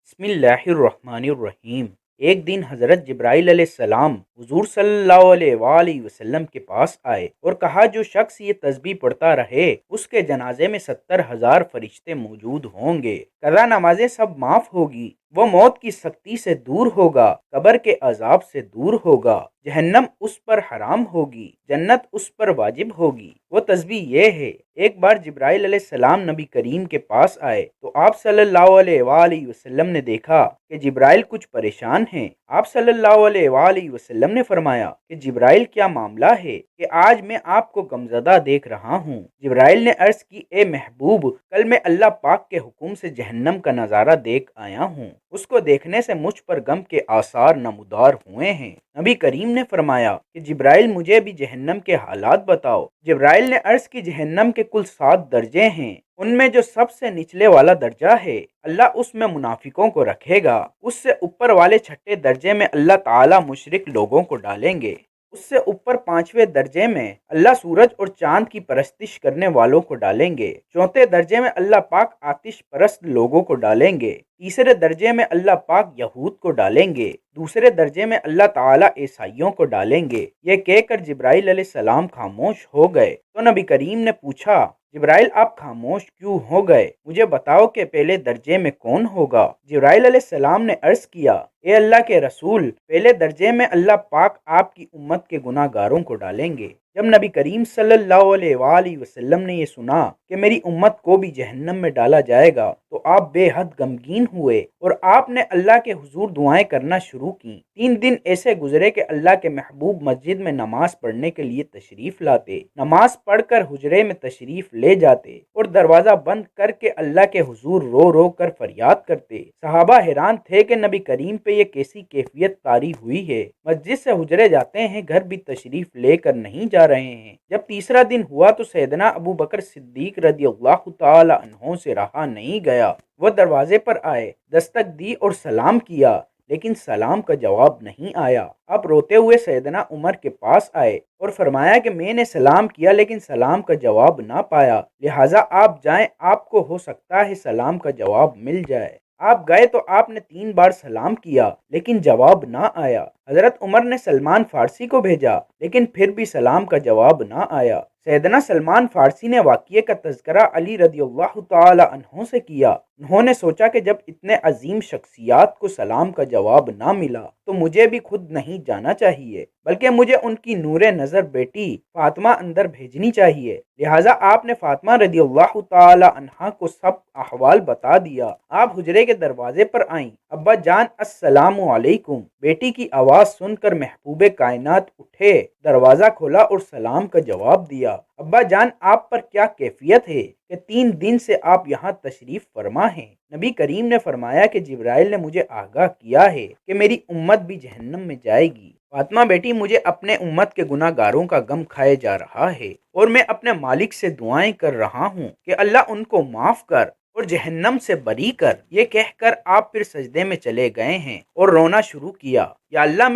بسم اللہ الرحمن الرحیم۔ ایک دن حضرت جبرائیل علیہ السلام حضور صلی اللہ علیہ وآلہ وسلم کے پاس آئے اور کہا جو شخص یہ تسبیح پڑھتا رہے اس کے جنازے میں 70,000 فرشتے موجود ہوں گے، قضا نمازیں سب معاف ہوگی، وہ موت کی سختی سے دور ہوگا، قبر کے عذاب سے دور ہوگا، جہنم اس پر حرام ہوگی، جنت اس پر واجب ہوگی۔ وہ تسبیح یہ ہے۔ ایک بار جبرائیل علیہ السلام نبی کریم کے پاس آئے تو آپ صلی اللہ علیہ وآلہ وسلم نے دیکھا کہ جبرائیل کچھ پریشان ہیں۔ آپ صلی اللہ علیہ وآلہ وسلم نے فرمایا کہ جبرائیل کیا معاملہ ہے کہ آج میں آپ کو غمزدہ دیکھ رہا ہوں؟ جبرائیل نے عرض کی اے محبوب، کل میں اللہ پاک کے حکم سے جہنم کا نظارہ دیکھ آیا ہوں، اس کو دیکھنے سے مجھ پر غم کے آثار نمودار ہوئے ہیں۔ نبی کریم نے فرمایا کہ جبرائیل مجھے بھی جہنم کے حالات بتاؤ۔ جبرائیل نے عرض کی جہنم کے کل 7 درجے ہیں، ان میں جو سب سے نچلے والا درجہ ہے اللہ اس میں منافقوں کو رکھے گا، اس سے اوپر والے 6 درجے میں اللہ تعالی مشرک لوگوں کو ڈالیں گے، اس سے اوپر 5ویں درجے میں اللہ سورج اور چاند کی پرستش کرنے والوں کو ڈالیں گے، 4تھے درجے میں اللہ پاک آتش پرست لوگوں کو ڈالیں گے، تیسرے درجے میں اللہ پاک یہود کو ڈالیں گے، دوسرے درجے میں اللہ تعالیٰ عیسائیوں کو ڈالیں گے۔ یہ کہہ کر جبرائیل علیہ السلام خاموش ہو گئے تو نبی کریم نے پوچھا جبرائیل آپ خاموش کیوں ہو گئے؟ مجھے بتاؤ کہ پہلے درجے میں کون ہوگا؟ جبرائیل علیہ السلام نے عرض کیا اے اللہ کے رسول، پہلے درجے میں اللہ پاک آپ کی امت کے گناہ گاروں کو ڈالیں گے۔ جب نبی کریم صلی اللہ علیہ وآلہ وسلم نے یہ سنا کہ میری امت کو بھی جہنم میں ڈالا جائے گا تو آپ بے حد غمگین ہوئے اور آپ نے اللہ کے حضور دعائیں کرنا شروع کی۔ 3 دن ایسے گزرے کہ اللہ کے محبوب مسجد میں نماز پڑھنے کے لیے تشریف لاتے، نماز پڑھ کر حجرے میں تشریف لے جاتے اور دروازہ بند کر کے اللہ کے حضور رو رو کر فریاد کرتے۔ صحابہ حیران تھے کہ نبی کریم پہ یہ کیسی کیفیت طاری ہوئی ہے، مسجد سے حجرے جاتے ہیں، گھر بھی تشریف لے کر نہیں جا رہے ہیں۔ جب تیسرا دن ہوا تو سیدنا ابو بکر صدیق رضی اللہ تعالی عنہ سے رہا نہیں گیا، وہ دروازے پر آئے، دستک دی اور سلام کیا، لیکن سلام کا جواب نہیں آیا۔ آپ روتے ہوئے سیدنا عمر کے پاس آئے اور فرمایا کہ میں نے سلام کیا لیکن سلام کا جواب نہ پایا، لہٰذا آپ جائیں، آپ کو ہو سکتا ہے سلام کا جواب مل جائے۔ آپ گئے تو آپ نے 3 بار سلام کیا لیکن جواب نہ آیا۔ حضرت عمر نے سلمان فارسی کو بھیجا لیکن پھر بھی سلام کا جواب نہ آیا۔ سیدنا سلمان فارسی نے واقعے کا تذکرہ علی رضی اللہ تعالی عنہ سے کیا۔ انہوں نے سوچا کہ جب اتنے عظیم شخصیات کو سلام کا جواب نہ ملا تو مجھے بھی خود نہیں جانا چاہیے، بلکہ مجھے ان کی نور نظر بیٹی فاطمہ اندر بھیجنی چاہیے۔ لہٰذا آپ نے فاطمہ رضی اللہ تعالی عنہا کو سب احوال بتا دیا۔ آپ حجرے کے دروازے پر آئیں، ابا جان السلام علیکم۔ بیٹی کی آواز سن کر محبوب کائنات اٹھے، دروازہ کھولا اور سلام کا جواب دیا۔ ابا جان آپ پر کیا کیفیت ہے کہ 3 دن سے آپ یہاں تشریف فرما ہیں؟ نبی کریم نے فرمایا کہ جبرائیل نے مجھے آگاہ کیا ہے کہ میری امت بھی جہنم میں جائے گی۔ فاطمہ بیٹی، مجھے اپنے امت کے گناہ گاروں کا غم کھائے جا رہا ہے اور میں اپنے مالک سے دعائیں کر رہا ہوں کہ اللہ ان کو معاف کر اور جہنم سے بری کر۔ یہ کہہ کر آپ پھر سجدے میں چلے گئے ہیں اور رونا شروع کیا، یا اللہ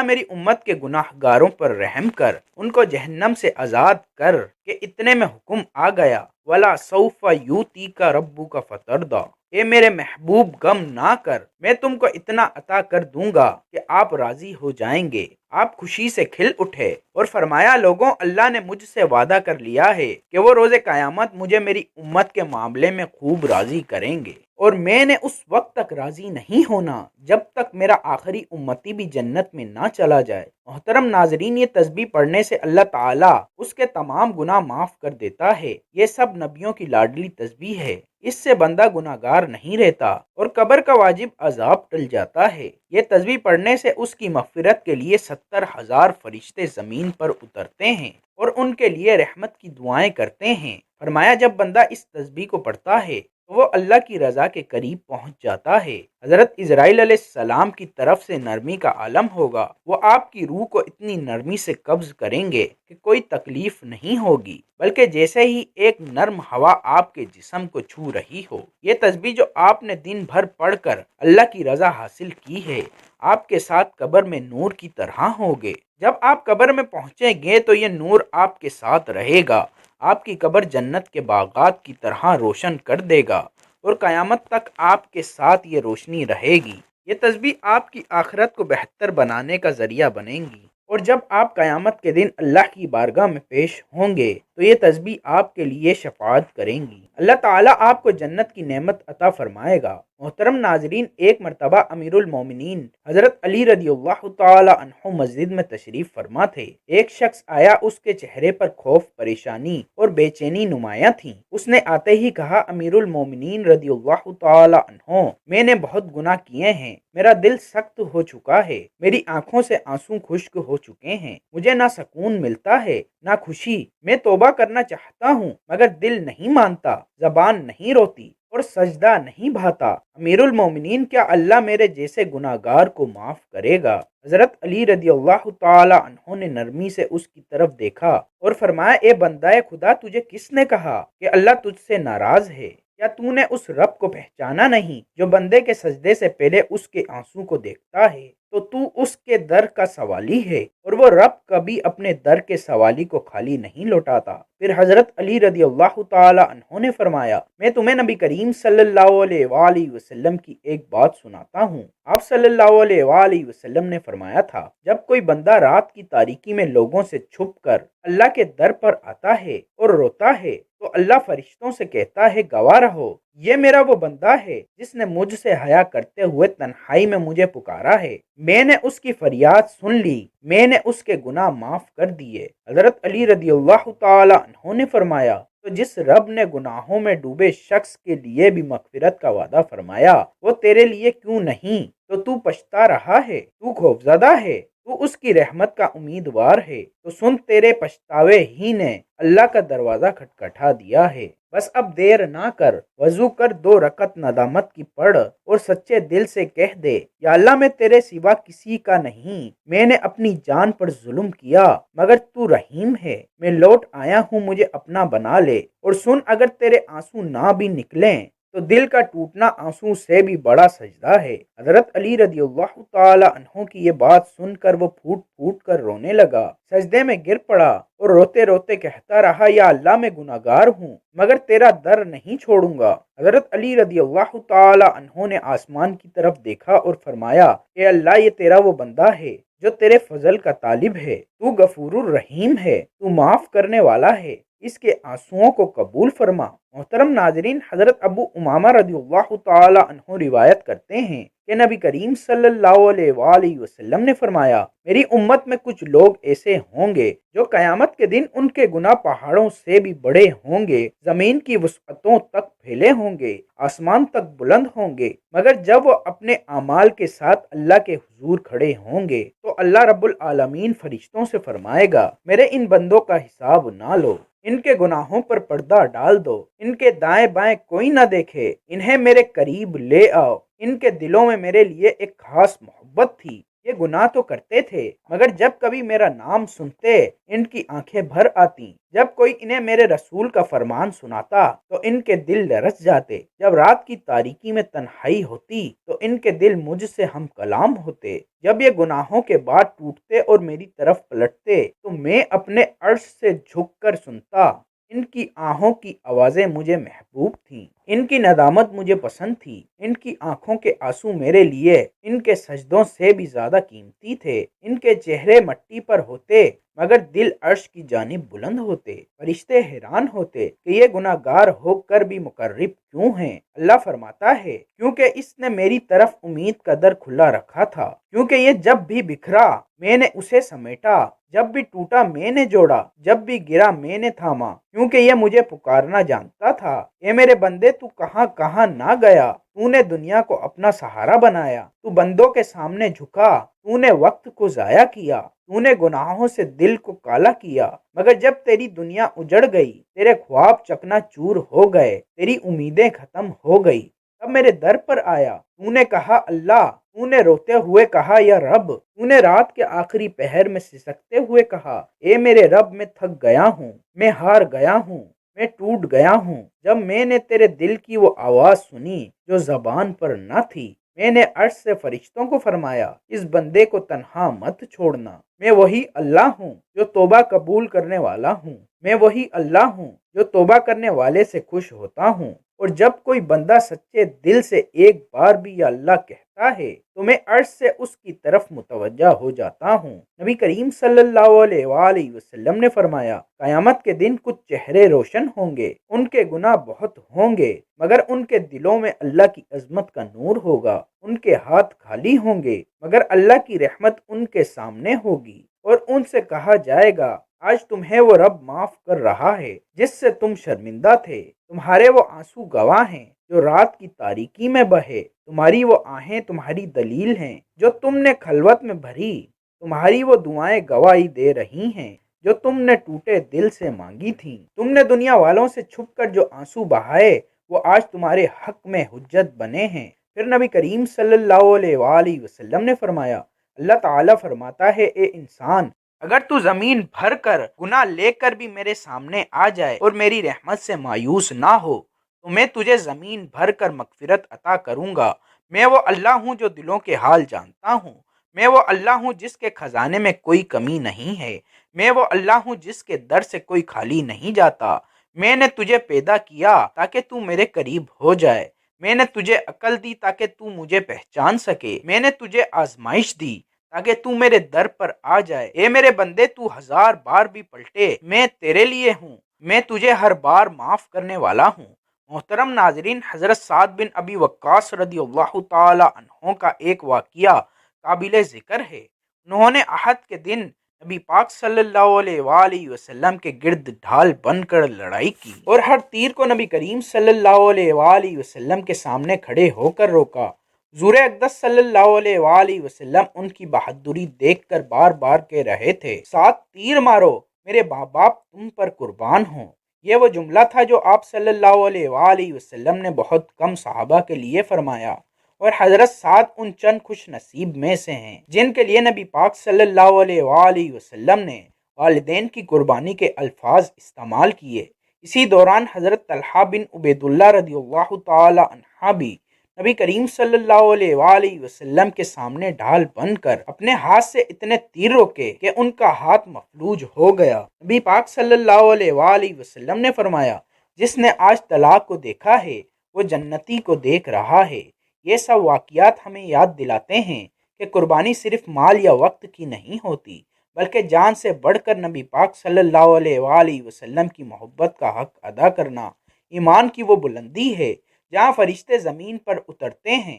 میری امت کے گناہ گاروں پر رحم کر، ان کو جہنم سے آزاد کر۔ کہ اتنے میں حکم آ گیا وَلَا سَوْفَ يُؤْتِيكَ رَبُّكَ فَتَرْضَىٰ، اے میرے محبوب غم نہ کر، میں تم کو اتنا عطا کر دوں گا کہ آپ راضی ہو جائیں گے۔ آپ خوشی سے کھل اٹھے اور فرمایا لوگوں، اللہ نے مجھ سے وعدہ کر لیا ہے کہ وہ روز قیامت مجھے میری امت کے معاملے میں خوب راضی کریں گے، اور میں نے اس وقت تک راضی نہیں ہونا جب تک میرا آخری امتی بھی جنت میں نہ چلا جائے۔ محترم ناظرین، یہ تسبیح پڑھنے سے اللہ تعالیٰ اس کے تمام گناہ معاف کر دیتا ہے۔ یہ سب نبیوں کی لاڈلی تسبیح ہے، اس سے بندہ گناہ گار نہیں رہتا اور قبر کا واجب عذاب ٹل جاتا ہے۔ یہ تسبیح پڑھنے سے اس کی مغفرت کے لیے 70,000 فرشتے زمین پر اترتے ہیں اور ان کے لیے رحمت کی دعائیں کرتے ہیں۔ فرمایا جب بندہ اس تسبیح کو پڑھتا ہے تو وہ اللہ کی رضا کے قریب پہنچ جاتا ہے۔ حضرت اسرائیل علیہ السلام کی طرف سے نرمی کا عالم ہوگا، وہ آپ کی روح کو اتنی نرمی سے قبض کریں گے کہ کوئی تکلیف نہیں ہوگی، بلکہ جیسے ہی ایک نرم ہوا آپ کے جسم کو چھو رہی ہو۔ یہ تسبیح جو آپ نے دن بھر پڑھ کر اللہ کی رضا حاصل کی ہے، آپ کے ساتھ قبر میں نور کی طرح ہوگے۔ جب آپ قبر میں پہنچیں گے تو یہ نور آپ کے ساتھ رہے گا، آپ کی قبر جنت کے باغات کی طرح روشن کر دے گا اور قیامت تک آپ کے ساتھ یہ روشنی رہے گی۔ یہ تسبیح آپ کی آخرت کو بہتر بنانے کا ذریعہ بنیں گی، اور جب آپ قیامت کے دن اللہ کی بارگاہ میں پیش ہوں گے تو یہ تسبیح آپ کے لیے شفاعت کریں گی۔ اللہ تعالیٰ آپ کو جنت کی نعمت عطا فرمائے گا۔ محترم ناظرین، ایک مرتبہ امیر المومنین حضرت علی رضی اللہ تعالی عنہ مسجد میں تشریف فرما تھے۔ ایک شخص آیا، اس کے چہرے پر خوف، پریشانی اور بے چینی نمایاں تھی۔ اس نے آتے ہی کہا، امیر المومنین رضی اللہ تعالی عنہ، میں نے بہت گناہ کیے ہیں، میرا دل سخت ہو چکا ہے، میری آنکھوں سے آنسو خشک ہو چکے ہیں، مجھے نہ سکون ملتا ہے نہ خوشی، میں توبہ کرنا چاہتا ہوں مگر دل نہیں مانتا، زبان نہیں روتی اور سجدہ نہیں بھاتا۔ امیر المومنین، کیا اللہ میرے جیسے گناہگار کو معاف کرے گا؟ حضرت علی رضی اللہ تعالی عنہ نے نرمی سے اس کی طرف دیکھا اور فرمایا، اے بندہ خدا، تجھے کس نے کہا کہ اللہ تجھ سے ناراض ہے؟ کیا تو نے اس رب کو پہچانا نہیں جو بندے کے سجدے سے پہلے اس کے آنسو کو دیکھتا ہے؟ تو اس کے در کا سوالی ہے، اور وہ رب کبھی اپنے در کے سوالی کو خالی نہیں لوٹاتا۔ پھر حضرت علی رضی اللہ تعالی عنہ نے فرمایا، میں تمہیں نبی کریم صلی اللہ علیہ وآلہ وسلم کی ایک بات سناتا ہوں۔ آپ صلی اللہ علیہ وآلہ وسلم نے فرمایا تھا، جب کوئی بندہ رات کی تاریکی میں لوگوں سے چھپ کر اللہ کے در پر آتا ہے اور روتا ہے تو اللہ فرشتوں سے کہتا ہے، گواہ رہو، یہ میرا وہ بندہ ہے جس نے مجھ سے حیا کرتے ہوئے تنہائی میں مجھے پکارا ہے، میں نے اس کی فریاد سن لی، میں نے اس کے گناہ معاف کر دیے۔ حضرت علی رضی اللہ تعالی عنہ نے فرمایا، تو جس رب نے گناہوں میں ڈوبے شخص کے لیے بھی مغفرت کا وعدہ فرمایا، وہ تیرے لیے کیوں نہیں؟ تو پچھتا رہا ہے، تو خوفزدہ ہے، تو اس کی رحمت کا امیدوار ہے، تو سن، تیرے پچھتاوے ہی نے اللہ کا دروازہ کھٹکھٹا دیا ہے۔ بس اب دیر نہ کر، وضو کر، 2 رکعت ندامت کی پڑھ اور سچے دل سے کہہ دے، یا اللہ، میں تیرے سوا کسی کا نہیں، میں نے اپنی جان پر ظلم کیا مگر تو رحیم ہے، میں لوٹ آیا ہوں، مجھے اپنا بنا لے۔ اور سن، اگر تیرے آنسو نہ بھی نکلیں تو دل کا ٹوٹنا آنسو سے بھی بڑا سجدہ ہے۔ حضرت علی رضی اللہ تعالی عنہ کی یہ بات سن کر وہ پھوٹ پھوٹ کر رونے لگا، سجدے میں گر پڑا اور روتے روتے کہتا رہا، یا اللہ، میں گناہگار ہوں مگر تیرا در نہیں چھوڑوں گا۔ حضرت علی رضی اللہ تعالی عنہ نے آسمان کی طرف دیکھا اور فرمایا، اے اللہ، یہ تیرا وہ بندہ ہے جو تیرے فضل کا طالب ہے، تو غفور الرحیم ہے، تو معاف کرنے والا ہے، اس کے آنسوؤں کو قبول فرما۔ محترم ناظرین، حضرت ابو امامہ رضی اللہ تعالی عنہ روایت کرتے ہیں کہ نبی کریم صلی اللہ علیہ وآلہ وسلم نے فرمایا، میری امت میں کچھ لوگ ایسے ہوں گے جو قیامت کے دن ان کے گناہ پہاڑوں سے بھی بڑے ہوں گے، زمین کی وسعتوں تک پھیلے ہوں گے، آسمان تک بلند ہوں گے، مگر جب وہ اپنے اعمال کے ساتھ اللہ کے حضور کھڑے ہوں گے تو اللہ رب العالمین فرشتوں سے فرمائے گا، میرے ان بندوں کا حساب نہ لو، ان کے گناہوں پر پردہ ڈال دو، ان کے دائیں بائیں کوئی نہ دیکھے، انہیں میرے قریب لے آؤ، ان کے دلوں میں میرے لیے ایک خاص محبت تھی، یہ گناہ تو کرتے تھے مگر جب کبھی میرا نام سنتے ان کی آنکھیں بھر آتی، جب کوئی انہیں میرے رسول کا فرمان سناتا تو ان کے دل لرز جاتے، جب رات کی تاریکی میں تنہائی ہوتی تو ان کے دل مجھ سے ہم کلام ہوتے، جب یہ گناہوں کے بعد ٹوٹتے اور میری طرف پلٹتے تو میں اپنے عرش سے جھک کر سنتا، ان کی آہوں کی آوازیں مجھے محبوب تھیں، ان کی ندامت مجھے پسند تھی، ان کی آنکھوں کے آنسو میرے لیے ان کے سجدوں سے بھی زیادہ قیمتی تھے، ان کے چہرے مٹی پر ہوتے مگر دل عرش کی جانب بلند ہوتے، فرشتے حیران ہوتے کہ یہ گناہگار ہو کر بھی مقرب کیوں ہیں۔ اللہ فرماتا ہے، کیونکہ اس نے میری طرف امید کا در کھلا رکھا تھا، کیونکہ یہ جب بھی بکھرا میں نے اسے سمیٹا، جب بھی ٹوٹا میں نے جوڑا، جب بھی گرا میں نے تھاما، کیونکہ یہ مجھے پکارنا جانتا تھا۔ اے میرے بندے، تو کہاں کہاں نہ گیا، تو نے دنیا کو اپنا سہارا بنایا، تو بندوں کے سامنے جھکا، تو نے وقت کو ضائع کیا، تو نے گناہوں سے دل کو کالا کیا، مگر جب تیری دنیا اجڑ گئی، تیرے خواب چکنا چور ہو گئے، تیری امیدیں ختم ہو گئی، تب میرے در پر آیا، تو نے کہا اللہ، تو نے روتے ہوئے کہا یا رب، تو نے رات کے آخری پہر میں سسکتے ہوئے کہا، اے میرے رب، میں تھک گیا ہوں، میں ہار گیا ہوں، میں ٹوٹ گیا ہوں۔ جب میں نے تیرے دل کی وہ آواز سنی جو زبان پر نہ تھی، میں نے عرش سے فرشتوں کو فرمایا، اس بندے کو تنہا مت چھوڑنا، میں وہی اللہ ہوں جو توبہ قبول کرنے والا ہوں، میں وہی اللہ ہوں جو توبہ کرنے والے سے خوش ہوتا ہوں۔ اور جب کوئی بندہ سچے دل سے ایک بار بھی یا اللہ کہتا ہے تو میں عرش سے اس کی طرف متوجہ ہو جاتا ہوں۔ نبی کریم صلی اللہ علیہ وآلہ وسلم نے فرمایا، قیامت کے دن کچھ چہرے روشن ہوں گے، ان کے گناہ بہت ہوں گے، مگر ان کے دلوں میں اللہ کی عظمت کا نور ہوگا۔ ان کے ہاتھ خالی ہوں گے، مگر اللہ کی رحمت ان کے سامنے ہوگی، اور ان سے کہا جائے گا، آج تمہیں وہ رب معاف کر رہا ہے جس سے تم شرمندہ تھے۔ تمہارے وہ آنسو گواہ ہیں جو رات کی تاریکی میں بہے، تمہاری وہ آہیں تمہاری دلیل ہیں جو تم نے خلوت میں بھری، تمہاری وہ دعائیں گواہی دے رہی ہیں جو تم نے ٹوٹے دل سے مانگی تھیں۔ تم نے دنیا والوں سے چھپ کر جو آنسو بہائے وہ آج تمہارے حق میں حجت بنے ہیں۔ پھر نبی کریم صلی اللہ علیہ وآلہ وسلم نے فرمایا، اللہ تعالیٰ فرماتا ہے، اے انسان، اگر تو زمین بھر کر گناہ لے کر بھی میرے سامنے آ جائے اور میری رحمت سے مایوس نہ ہو تو میں تجھے زمین بھر کر مغفرت عطا کروں گا۔ میں وہ اللہ ہوں جو دلوں کے حال جانتا ہوں، میں وہ اللہ ہوں جس کے خزانے میں کوئی کمی نہیں ہے، میں وہ اللہ ہوں جس کے در سے کوئی خالی نہیں جاتا۔ میں نے تجھے پیدا کیا تاکہ تو میرے قریب ہو جائے، میں نے تجھے عقل دی تاکہ تو مجھے پہچان سکے، میں نے تجھے آزمائش دی تاکہ تو میرے در پر آ جائے۔ اے میرے بندے، تو 1000 بار بھی پلٹے میں تیرے لیے ہوں، میں تجھے ہر بار معاف کرنے والا ہوں۔ محترم ناظرین، حضرت سعد بن ابی وقاص رضی اللہ تعالی عنہ کا ایک واقعہ قابل ذکر ہے۔ انہوں نے احد کے دن نبی پاک صلی اللہ علیہ وآلہ وسلم کے گرد ڈھال بن کر لڑائی کی اور ہر تیر کو نبی کریم صلی اللہ علیہ وآلہ وسلم کے سامنے کھڑے ہو کر روکا۔ حضور اقدس صلی اللہ علیہ وآلہ وسلم ان کی بہادری دیکھ کر بار بار کہہ رہے تھے، 7 تیر مارو، میرے ماں باپ تم پر قربان ہوں۔ یہ وہ جملہ تھا جو آپ صلی اللہ علیہ وآلہ وسلم نے بہت کم صحابہ کے لیے فرمایا، اور حضرت سعد ان چند خوش نصیب میں سے ہیں جن کے لیے نبی پاک صلی اللہ علیہ وآلہ وسلم نے والدین کی قربانی کے الفاظ استعمال کیے۔ اسی دوران حضرت طلحہ بن عبید اللہ رضی اللہ تعالی عنہ بھی نبی کریم صلی اللہ علیہ وآلہ وسلم کے سامنے ڈھال بن کر اپنے ہاتھ سے اتنے تیر روکے کہ ان کا ہاتھ مفلوج ہو گیا۔ نبی پاک صلی اللہ علیہ وآلہ وسلم نے فرمایا، جس نے آج طلاق کو دیکھا ہے وہ جنتی کو دیکھ رہا ہے۔ یہ سب واقعات ہمیں یاد دلاتے ہیں کہ قربانی صرف مال یا وقت کی نہیں ہوتی، بلکہ جان سے بڑھ کر نبی پاک صلی اللہ علیہ وآلہ وسلم کی محبت کا حق ادا کرنا ایمان کی وہ بلندی ہے جہاں فرشتے زمین پر اترتے ہیں۔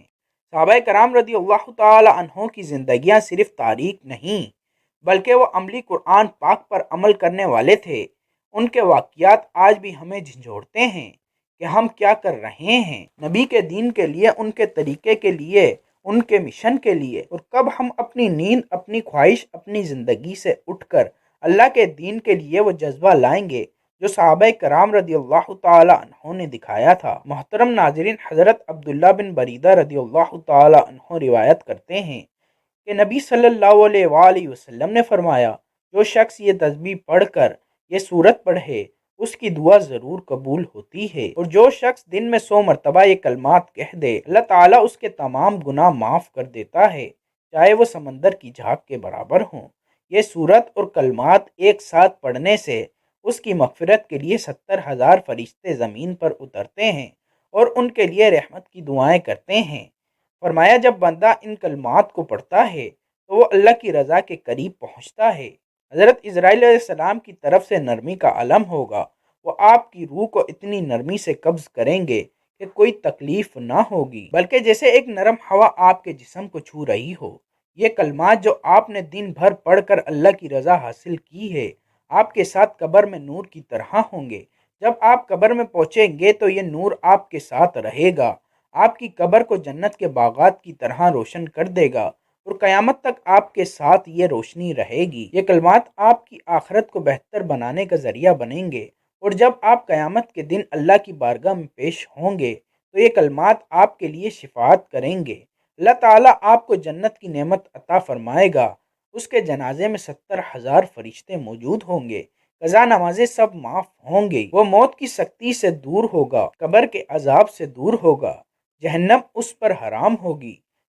صحابہ کرام رضی اللہ تعالی عنہ کی زندگیاں صرف تاریخ نہیں بلکہ وہ عملی قرآن پاک پر عمل کرنے والے تھے۔ ان کے واقعات آج بھی ہمیں جھنجھوڑتے ہیں کہ ہم کیا کر رہے ہیں نبی کے دین کے لیے، ان کے طریقے کے لیے، ان کے مشن کے لیے، اور کب ہم اپنی نیند، اپنی خواہش، اپنی زندگی سے اٹھ کر اللہ کے دین کے لیے وہ جذبہ لائیں گے جو صحابہ کرام رضی اللہ تعالی عنہ نے دکھایا تھا۔ محترم ناظرین، حضرت عبداللہ بن بریدہ رضی اللہ تعالی عنہ روایت کرتے ہیں کہ نبی صلی اللہ علیہ وآلہ وسلم نے فرمایا، جو شخص یہ تسبیح پڑھ کر یہ سورت پڑھے اس کی دعا ضرور قبول ہوتی ہے، اور جو شخص دن میں 100 مرتبہ یہ کلمات کہہ دے اللہ تعالیٰ اس کے تمام گناہ معاف کر دیتا ہے، چاہے وہ سمندر کی جھاگ کے برابر ہوں۔ یہ سورت اور کلمات ایک ساتھ پڑھنے سے اس کی مغفرت کے لیے 70,000 فرشتے زمین پر اترتے ہیں اور ان کے لیے رحمت کی دعائیں کرتے ہیں۔ فرمایا، جب بندہ ان کلمات کو پڑھتا ہے تو وہ اللہ کی رضا کے قریب پہنچتا ہے۔ حضرت اسرائیل علیہ السلام کی طرف سے نرمی کا علم ہوگا، وہ آپ کی روح کو اتنی نرمی سے قبض کریں گے کہ کوئی تکلیف نہ ہوگی، بلکہ جیسے ایک نرم ہوا آپ کے جسم کو چھو رہی ہو۔ یہ کلمات جو آپ نے دن بھر پڑھ کر اللہ کی رضا حاصل کی ہے، آپ کے ساتھ قبر میں نور کی طرح ہوں گے۔ جب آپ قبر میں پہنچیں گے تو یہ نور آپ کے ساتھ رہے گا، آپ کی قبر کو جنت کے باغات کی طرح روشن کر دے گا، اور قیامت تک آپ کے ساتھ یہ روشنی رہے گی۔ یہ کلمات آپ کی آخرت کو بہتر بنانے کا ذریعہ بنیں گے، اور جب آپ قیامت کے دن اللہ کی بارگاہ میں پیش ہوں گے تو یہ کلمات آپ کے لیے شفاعت کریں گے۔ اللہ تعالیٰ آپ کو جنت کی نعمت عطا فرمائے گا۔ اس کے جنازے میں 70,000 فرشتے موجود ہوں گے، قضا نمازیں سب معاف ہوں گی، وہ موت کی سختی سے دور ہوگا، قبر کے عذاب سے دور ہوگا، جہنم اس پر حرام ہوگی،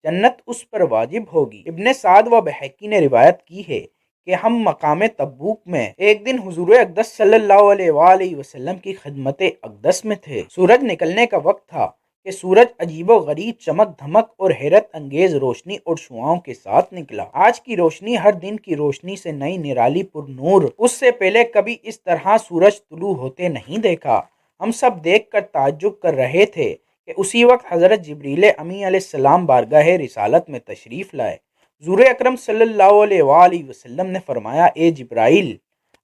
جنت اس پر واجب ہوگی۔ ابن سعد و بہقی نے روایت کی ہے کہ ہم مقام تبوک میں ایک دن حضور اقدس صلی اللہ علیہ وآلہ وسلم کی خدمت اقدس میں تھے۔ سورج نکلنے کا وقت تھا کہ سورج عجیب و غریب چمک دھمک اور حیرت انگیز روشنی اور شعاؤں کے ساتھ نکلا۔ آج کی روشنی ہر دن کی روشنی سے نئی نرالی پر نور، اس سے پہلے کبھی اس طرح سورج طلوع ہوتے نہیں دیکھا۔ ہم سب دیکھ کر تعجب کر رہے تھے کہ اسی وقت حضرت جبریل امی علیہ السلام بارگاہ رسالت میں تشریف لائے۔ حضور اکرم صلی اللہ علیہ وآلہ وسلم نے فرمایا، اے جبرائیل،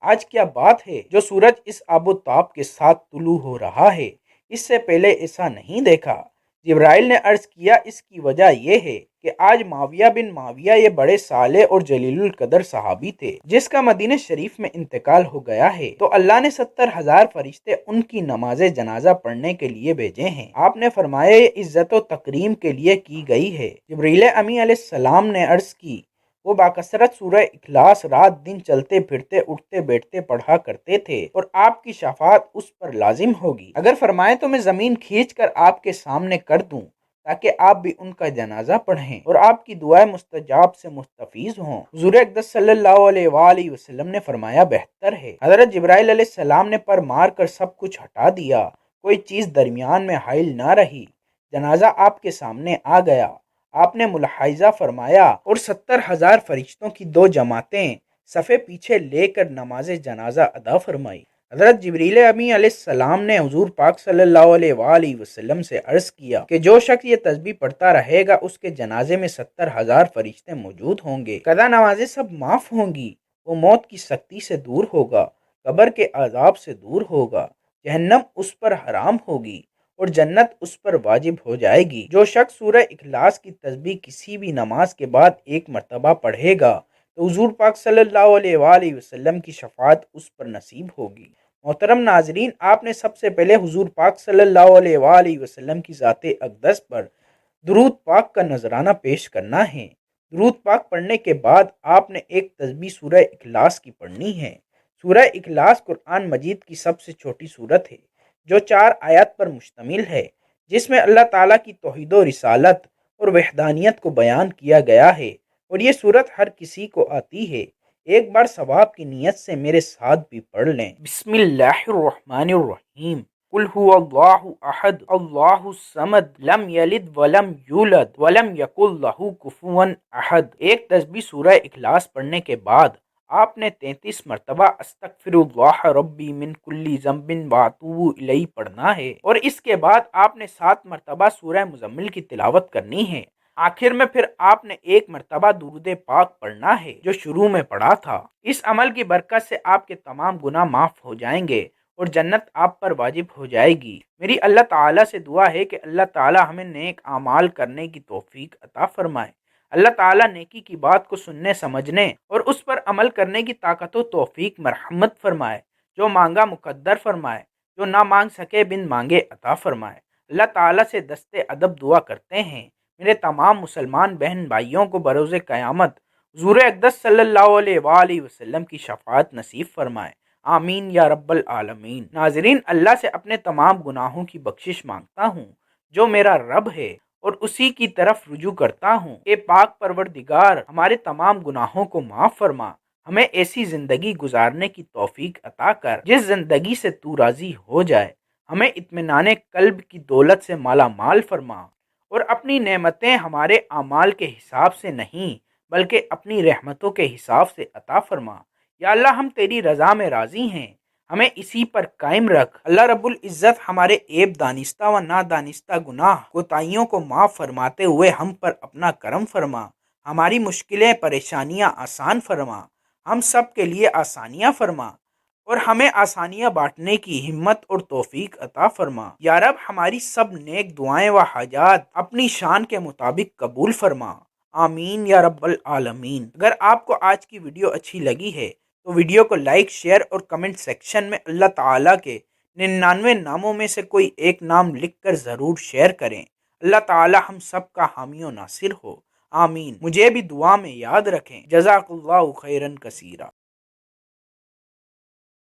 آج کیا بات ہے جو سورج اس آب و تاب کے ساتھ طلوع ہو رہا ہے؟ اس سے پہلے ایسا نہیں دیکھا۔ جبرائیل نے عرض کیا، اس کی وجہ یہ ہے کہ آج معاویہ بن معاویہ یہ بڑے صالح اور جلیل القدر صحابی تھے جس کا مدینہ شریف میں انتقال ہو گیا ہے، تو اللہ نے 70,000 فرشتے ان کی نماز جنازہ پڑھنے کے لیے بھیجے ہیں۔ آپ نے فرمایا، یہ عزت و تکریم کے لیے کی گئی ہے۔ جبریل امی علیہ السلام نے عرض کی، وہ باکثرت سورہ اخلاص رات دن چلتے پھرتے اٹھتے بیٹھتے پڑھا کرتے تھے اور آپ کی شفاعت اس پر لازم ہوگی۔ اگر فرمائے تو میں زمین کھینچ کر آپ کے سامنے کر دوں تاکہ آپ بھی ان کا جنازہ پڑھیں اور آپ کی دعائیں مستجاب سے مستفیض ہوں۔ حضور اقدس صلی اللہ علیہ وآلہ وسلم نے فرمایا، بہتر ہے۔ حضرت جبرائیل علیہ السلام نے پر مار کر سب کچھ ہٹا دیا، کوئی چیز درمیان میں حائل نہ رہی۔ جنازہ آپ کے سامنے آ گیا، آپ نے ملاحظہ فرمایا اور 70,000 فرشتوں کی 2 جماعتیں صفے پیچھے لے کر نماز جنازہ ادا فرمائی۔ حضرت جبریل امی علیہ السلام نے حضور پاک صلی اللہ علیہ وآلہ وسلم سے عرض کیا کہ جو شخص یہ تسبیح پڑھتا رہے گا اس کے جنازے میں 70,000 فرشتے موجود ہوں گے، قضا نمازیں سب معاف ہوں گی، وہ موت کی سختی سے دور ہوگا، قبر کے عذاب سے دور ہوگا، جہنم اس پر حرام ہوگی اور جنت اس پر واجب ہو جائے گی۔ جو شخص سورہ اخلاص کی تسبیح کسی بھی نماز کے بعد ایک مرتبہ پڑھے گا تو حضور پاک صلی اللہ علیہ وآلہ وسلم کی شفاعت اس پر نصیب ہوگی۔ محترم ناظرین، آپ نے سب سے پہلے حضور پاک صلی اللہ علیہ وآلہ وسلم کی ذات اقدس پر درود پاک کا نذرانہ پیش کرنا ہے۔ درود پاک پڑھنے کے بعد آپ نے ایک تسبیح سورہ اخلاص کی پڑھنی ہے۔ سورہ اخلاص قرآن مجید کی سب سے چھوٹی سورت ہے جو 4 آیات پر مشتمل ہے، جس میں اللہ تعالیٰ کی توحید و رسالت اور وحدانیت کو بیان کیا گیا ہے، اور یہ سورت ہر کسی کو آتی ہے۔ ایک بار ثواب کی نیت سے میرے ساتھ بھی پڑھ لیں۔ بسم اللہ الرحمن الرحیم۔ قل هو اللہ احد اللہ الصمد لم یلد ولم یولد ولم یکن لہ کفوا احد۔ ایک تسبیح سورہ اخلاص پڑھنے کے بعد آپ نے 33 مرتبہ استغفر اللہ ربی من کل ذنب واتوب الیہ پڑھنا ہے، اور اس کے بعد آپ نے 7 مرتبہ سورہ مزمل کی تلاوت کرنی ہے۔ آخر میں پھر آپ نے 1 مرتبہ درود پاک پڑھنا ہے جو شروع میں پڑھا تھا۔ اس عمل کی برکت سے آپ کے تمام گناہ معاف ہو جائیں گے اور جنت آپ پر واجب ہو جائے گی۔ میری اللہ تعالیٰ سے دعا ہے کہ اللہ تعالیٰ ہمیں نیک اعمال کرنے کی توفیق عطا فرمائے۔ اللہ تعالیٰ نیکی کی بات کو سننے سمجھنے اور اس پر عمل کرنے کی طاقت و توفیق مرحمت فرمائے۔ جو مانگا مقدر فرمائے، جو نہ مانگ سکے بن مانگے عطا فرمائے۔ اللہ تعالیٰ سے دست ادب دعا کرتے ہیں میرے تمام مسلمان بہن بھائیوں کو بروز قیامت حضور اقدس صلی اللہ علیہ وآلہ وسلم کی شفاعت نصیب فرمائے، آمین یا رب العالمین۔ ناظرین، اللہ سے اپنے تمام گناہوں کی بخشش مانگتا ہوں جو میرا رب ہے اور اسی کی طرف رجوع کرتا ہوں۔ اے پاک پروردگار، ہمارے تمام گناہوں کو معاف فرما، ہمیں ایسی زندگی گزارنے کی توفیق عطا کر جس زندگی سے تو راضی ہو جائے، ہمیں اطمینان قلب کی دولت سے مالا مال فرما، اور اپنی نعمتیں ہمارے اعمال کے حساب سے نہیں بلکہ اپنی رحمتوں کے حساب سے عطا فرما۔ یا اللہ، ہم تیری رضا میں راضی ہیں، ہمیں اسی پر قائم رکھ۔ اللہ رب العزت ہمارے عیب دانستہ و نادانستہ گناہ کوتاہیوں کو معاف فرماتے ہوئے ہم پر اپنا کرم فرما، ہماری مشکلیں پریشانیاں آسان فرما، ہم سب کے لیے آسانیاں فرما، اور ہمیں آسانیاں بانٹنے کی ہمت اور توفیق عطا فرما۔ یا رب، ہماری سب نیک دعائیں و حاجات اپنی شان کے مطابق قبول فرما، آمین یا رب العالمین۔ اگر آپ کو آج کی ویڈیو اچھی لگی ہے تو ویڈیو کو لائک، شیئر اور کمنٹ سیکشن میں اللہ تعالیٰ کے 99 ناموں میں سے کوئی ایک نام لکھ کر ضرور شیئر کریں۔ اللہ تعالیٰ ہم سب کا حامی و ناصر ہو، آمین۔ مجھے بھی دعا میں یاد رکھیں۔ جزاک اللہ خیرا کثیرا۔